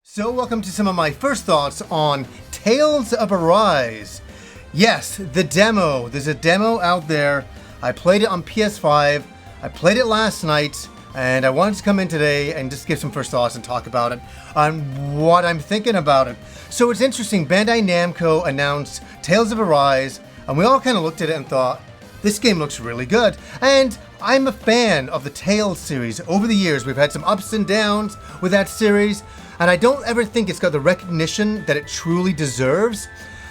So welcome to some of my first thoughts on Tales of Arise. Yes, the demo. There's a demo out there. I played it on PS5. I played it last night, and I wanted to come in today and just give some first thoughts and talk about it, on what I'm thinking about it. So it's interesting, Bandai Namco announced Tales of Arise, and we all kind of looked at it and thought, this game looks really good. And I'm a fan of the Tales series. Over the years, we've had some ups and downs with that series, and I don't ever think it's got the recognition that it truly deserves.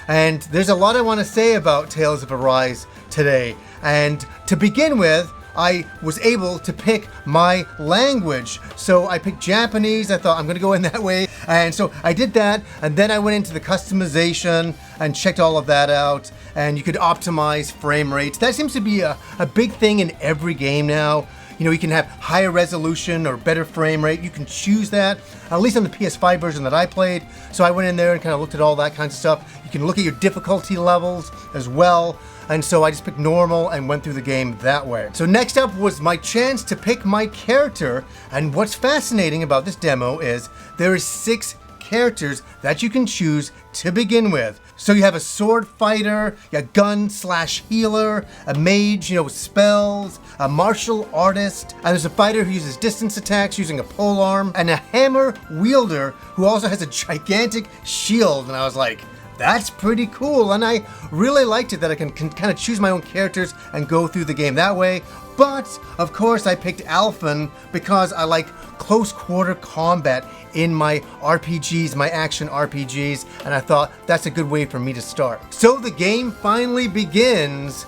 And there's a lot I want to say about Tales of Arise today. And to begin with, I was able to pick my language. So I picked Japanese. I thought I'm going to go in that way. And so I did that. And then I went into the customization and checked all of that out. And you could optimize frame rates. That seems to be a big thing in every game now. You know, you can have higher resolution or better frame rate. You can choose that, at least on the PS5 version that I played. So I went in there and kind of looked at all that kind of stuff. You can look at your difficulty levels as well. And so I just picked normal and went through the game that way. So next up was my chance to pick my character. And what's fascinating about this demo is there is 6 characters that you can choose to begin with. So you have a sword fighter, a gun/healer, a mage, with spells, a martial artist, and there's a fighter who uses distance attacks using a polearm, and a hammer wielder who also has a gigantic shield. And I was like, that's pretty cool. And I really liked it that I can kind of choose my own characters and go through the game that way. But of course I picked Alphen because I like close quarter combat in my RPGs, my action RPGs, and I thought that's a good way for me to start. So the game finally begins,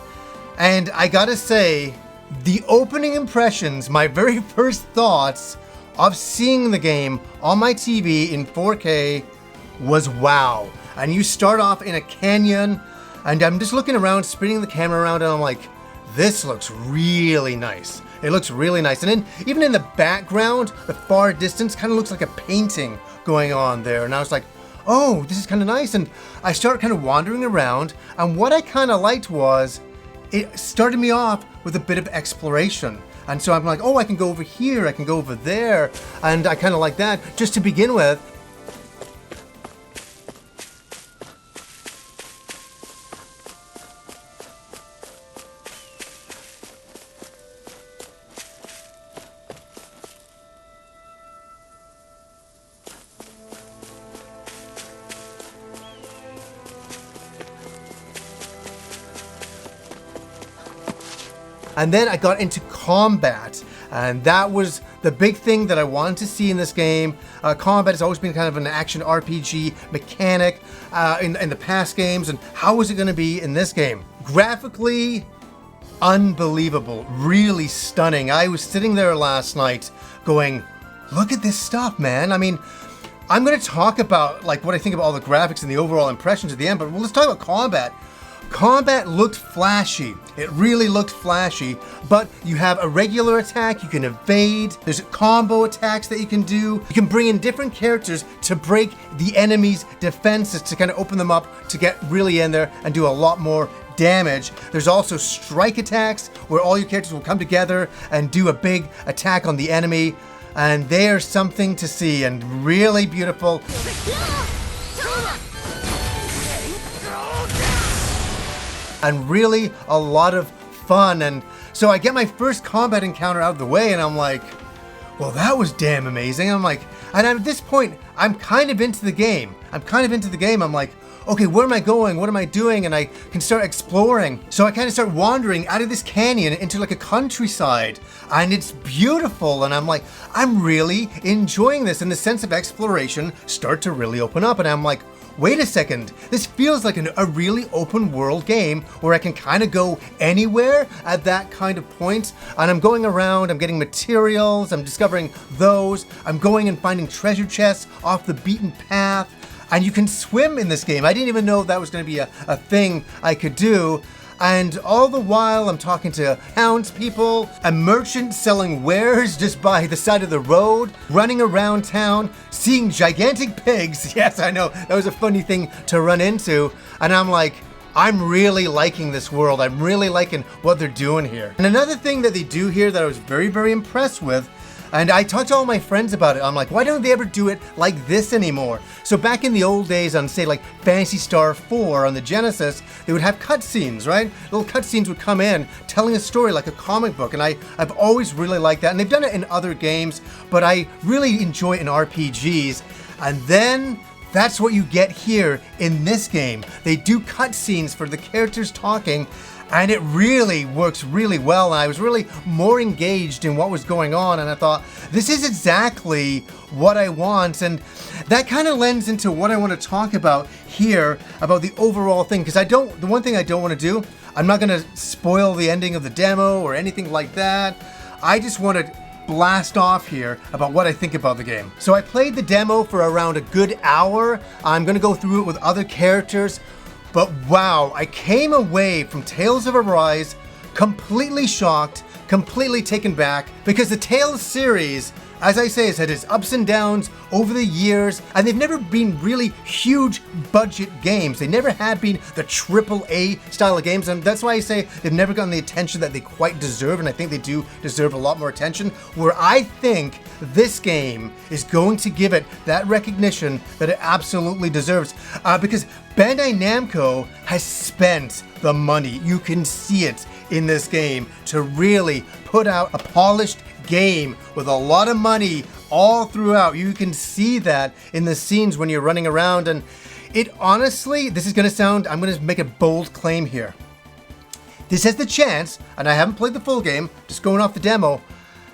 and I gotta say, the opening impressions, my very first thoughts of seeing the game on my TV in 4K was wow. And you start off in a canyon, and I'm just looking around, spinning the camera around, and I'm like, this looks really nice. It looks really nice. And then even in the background, the far distance kind of looks like a painting going on there. And I was like, oh, this is kind of nice. And I start kind of wandering around. And what I kind of liked was it started me off with a bit of exploration. And so I'm like, oh, I can go over here. I can go over there. And I kind of like that just to begin with. And then I got into combat, and that was the big thing that I wanted to see in this game. Combat has always been kind of an action RPG mechanic in the past games, and how is it going to be in this game? Graphically, unbelievable, really stunning. I was sitting there last night going, look at this stuff, man. I mean, I'm going to talk about like what I think of all the graphics and the overall impressions at the end, but let's talk about combat. Combat looked flashy. It really looked flashy, but you have a regular attack, you can evade, there's combo attacks that you can do. You can bring in different characters to break the enemy's defenses, to kind of open them up, to get really in there and do a lot more damage. There's also strike attacks where all your characters will come together and do a big attack on the enemy, and they are something to see and really beautiful. And really a lot of fun. And so I get my first combat encounter out of the way, and I'm like, well, that was damn amazing. I'm like, and at this point, I'm kind of into the game. I'm like, okay, where am I going? What am I doing? And I can start exploring. So I kind of start wandering out of this canyon into like a countryside, and it's beautiful. And I'm like, I'm really enjoying this. And the sense of exploration start to really open up. And I'm like, wait a second, this feels like a really open world game where I can kind of go anywhere at that kind of point. And I'm going around, I'm getting materials, I'm discovering those, I'm going and finding treasure chests off the beaten path. And you can swim in this game. I didn't even know that was going to be a thing I could do. And all the while I'm talking to townspeople, a merchant selling wares just by the side of the road, running around town, seeing gigantic pigs. Yes, I know, that was a funny thing to run into. And I'm like, I'm really liking this world. I'm really liking what they're doing here. And another thing that they do here that I was very, very impressed with, And I talked to all my friends about it. I'm like, why don't they ever do it like this anymore? So back in the old days on, say, like Phantasy Star 4 on the Genesis, they would have cutscenes, right? Little cutscenes would come in telling a story like a comic book. And I've always really liked that. And they've done it in other games, but I really enjoy it in RPGs. And then that's what you get here in this game. They do cutscenes for the characters talking, and it really works really well. And I was really more engaged in what was going on, and I thought, this is exactly what I want. And that kind of lends into what I want to talk about here, about the overall thing, because the one thing I don't want to do, I'm not going to spoil the ending of the demo or anything like that. I just want to blast off here about what I think about the game. So I played the demo for around a good hour. I'm gonna go through it with other characters, but wow, I came away from Tales of Arise completely shocked, completely taken back, because the Tales series, as I say, has had its ups and downs over the years, and they've never been really huge budget games. They never have been the AAA style of games, and that's why I say they've never gotten the attention that they quite deserve, and I think they do deserve a lot more attention, where I think this game is going to give it that recognition that it absolutely deserves, because Bandai Namco has spent the money. You can see it in this game to really put out a polished game with a lot of money all throughout. You can see that in the scenes when you're running around, and it honestly, this is going to sound, I'm going to make a bold claim here. This has the chance, and I haven't played the full game, just going off the demo,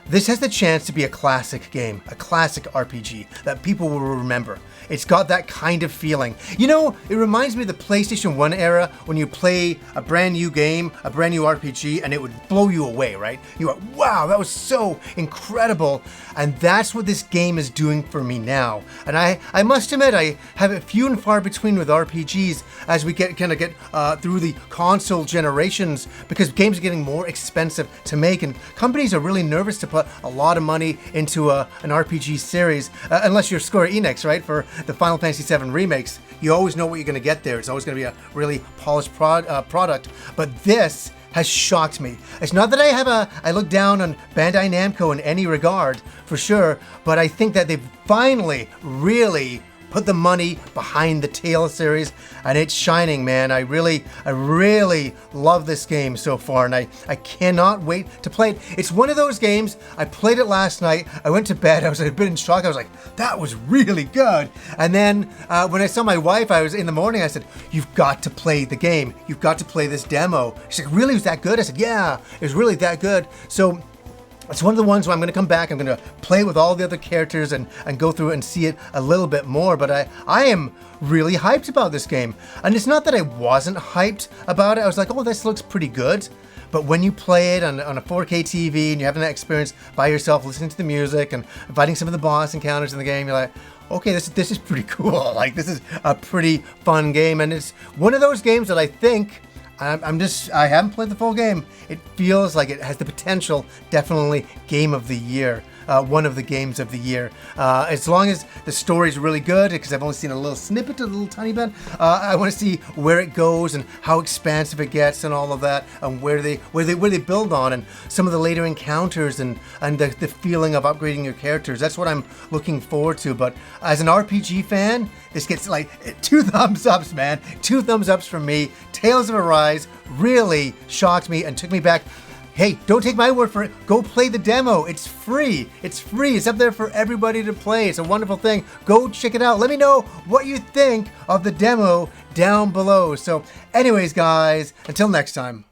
this has the chance to be a classic game, a classic RPG that people will remember. It's got that kind of feeling. You know, it reminds me of the PlayStation 1 era when you play a brand new game, a brand new RPG, and it would blow you away, right? You go, wow, that was so incredible. And that's what this game is doing for me now. And I must admit, I have a few and far between with RPGs as we get through the console generations, because games are getting more expensive to make, and companies are really nervous to put a lot of money into an RPG series, unless you're Square Enix, right? For the Final Fantasy VII remakes, you always know what you're going to get there. It's always going to be a really polished product. But this has shocked me. It's not that I look down on Bandai Namco in any regard, for sure, but I think that they've finally really put the money behind the Tales series, and it's shining, man. I really love this game so far, and I cannot wait to play it. It's one of those games, I played it last night, I went to bed, I was a bit in shock, I was like, that was really good. And then when I saw my wife, I was in the morning, I said, you've got to play the game. You've got to play this demo. She's like, really, was that good? I said, yeah, it was really that good. So it's one of the ones where I'm going to come back, I'm going to play with all the other characters and go through it and see it a little bit more, but I am really hyped about this game. And it's not that I wasn't hyped about it, I was like, oh, this looks pretty good. But when you play it on a 4K TV and you're having that experience by yourself, listening to the music and fighting some of the boss encounters in the game, you're like, okay, this is pretty cool. Like, this is a pretty fun game, and it's one of those games that I think, I haven't played the full game. It feels like it has the potential, definitely game of the year. One of the games of the year. As long as the story's really good, because I've only seen a little snippet, a little tiny bit. I want to see where it goes and how expansive it gets and all of that, and where they build on, and some of the later encounters and the feeling of upgrading your characters. That's what I'm looking forward to. But as an RPG fan, this gets like 2 thumbs ups, man. 2 thumbs ups from me. Tales of Arise really shocked me and took me back. Hey, don't take my word for it. Go play the demo. It's free. It's free. It's up there for everybody to play. It's a wonderful thing. Go check it out. Let me know what you think of the demo down below. So anyways, guys, until next time.